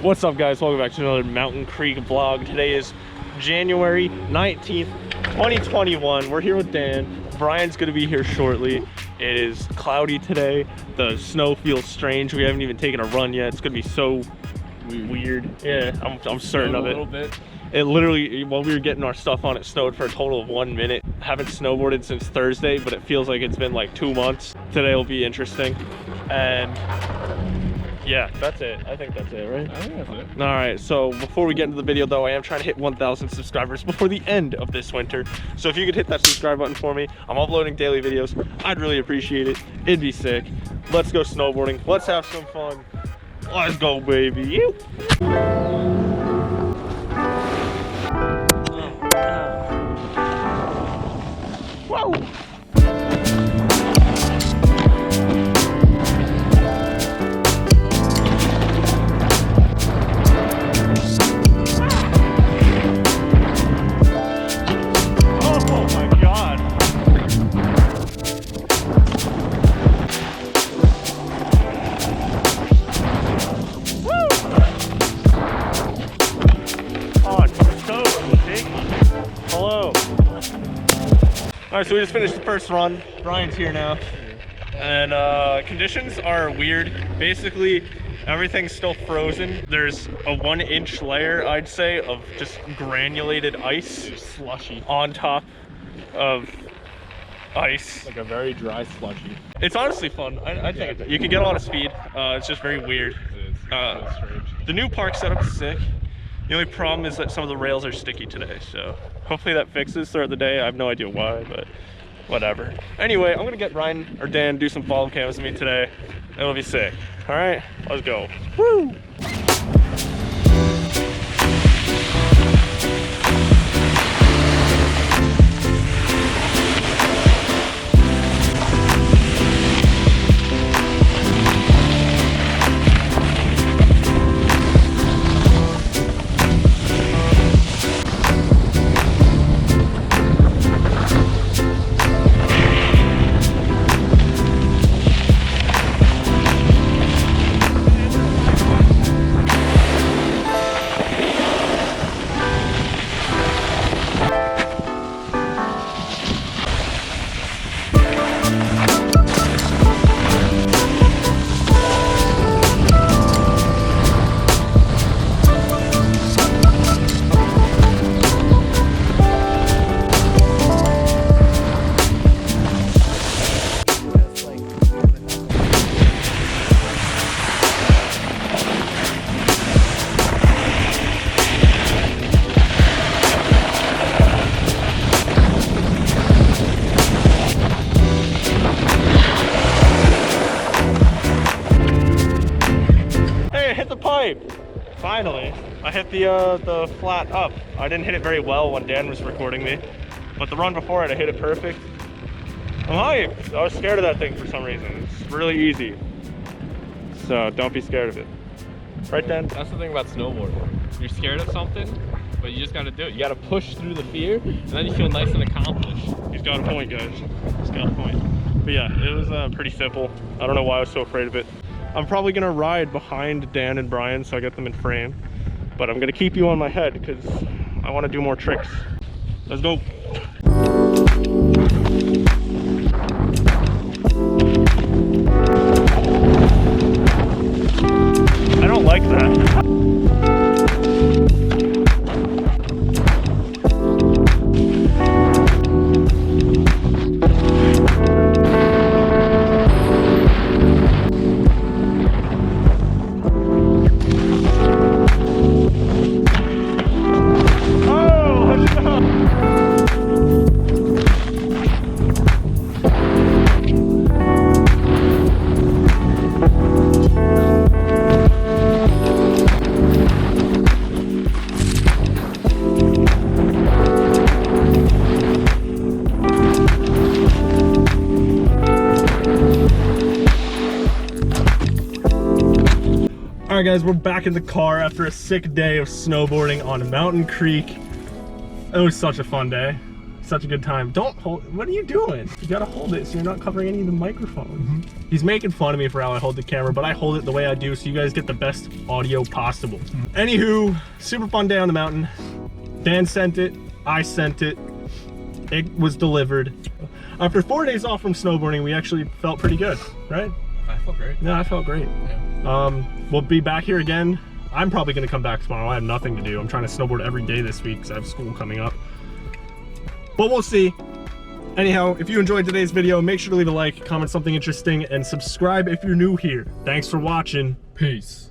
What's up, guys? Welcome back to another Mountain Creek vlog. Today is January 19th, 2021. We're here with Dan. Brian's gonna be here shortly. It is cloudy today. The snow feels strange. We haven't even taken a run yet. It's gonna be so weird. Yeah, I'm certain of it. A little bit. It literally, while we were getting our stuff on, it snowed for a total of 1 minute. Haven't snowboarded since Thursday, but it feels like it's been like 2 months. Today will be interesting. And yeah, that's it. I think that's it, right? I think that's it. All right, so before we get into the video though, I am trying to hit 1,000 subscribers before the end of this winter. So if you could hit that subscribe button for me, I'm uploading daily videos. I'd really appreciate it. It'd be sick. Let's go snowboarding. Let's have some fun. Let's go, baby. Whoa. All right, so we just finished the first run. Brian's here now. And conditions are weird. Basically, everything's still frozen. There's a 1-inch layer, I'd say, of just granulated ice. Slushy. On top of ice. Like a very dry slushy. It's honestly fun. I think you can get a lot of speed. It's just very weird. It is. Strange. The new park setup is sick. The only problem is that some of the rails are sticky today, so hopefully that fixes throughout the day. I have no idea why, but whatever. Anyway, I'm gonna get Ryan or Dan do some follow cams with me today. It'll be sick. All right, let's go. Woo! Finally, I hit the flat up. I didn't hit it very well when Dan was recording me, but the run before it, I hit it perfect. I'm hyped. I was scared of that thing for some reason. It's really easy, so don't be scared of it. Right, Dan? That's the thing about snowboarding. You're scared of something, but you just gotta do it. You gotta push through the fear, and then you feel nice and accomplished. He's got a point, guys. He's got a point. But yeah, it was pretty simple. I don't know why I was so afraid of it. I'm probably gonna ride behind Dan and Brian so I get them in frame, but I'm gonna keep you on my head because I want to do more tricks. Let's go. I don't like that. All right, guys, we're back in the car after a sick day of snowboarding on Mountain Creek. It was such a fun day. such a good time. Don't hold, what are you doing? You gotta hold it so you're not covering any of the microphone. He's making fun of me for how I hold the camera, but I hold it the way I do so you guys get the best audio possible. Anywho, super fun day on the mountain. Dan sent it, I sent it. It was delivered. After 4 days off from snowboarding, we actually felt pretty good, right? I felt great. Yeah, I felt great. Yeah. We'll be back here again. I'm probably gonna come back tomorrow. I have nothing to do. I'm trying to snowboard every day this week because I have school coming up. But we'll see. Anyhow, if you enjoyed today's video, make sure to leave a like, comment something interesting, and subscribe if you're new here. Thanks for watching. Peace.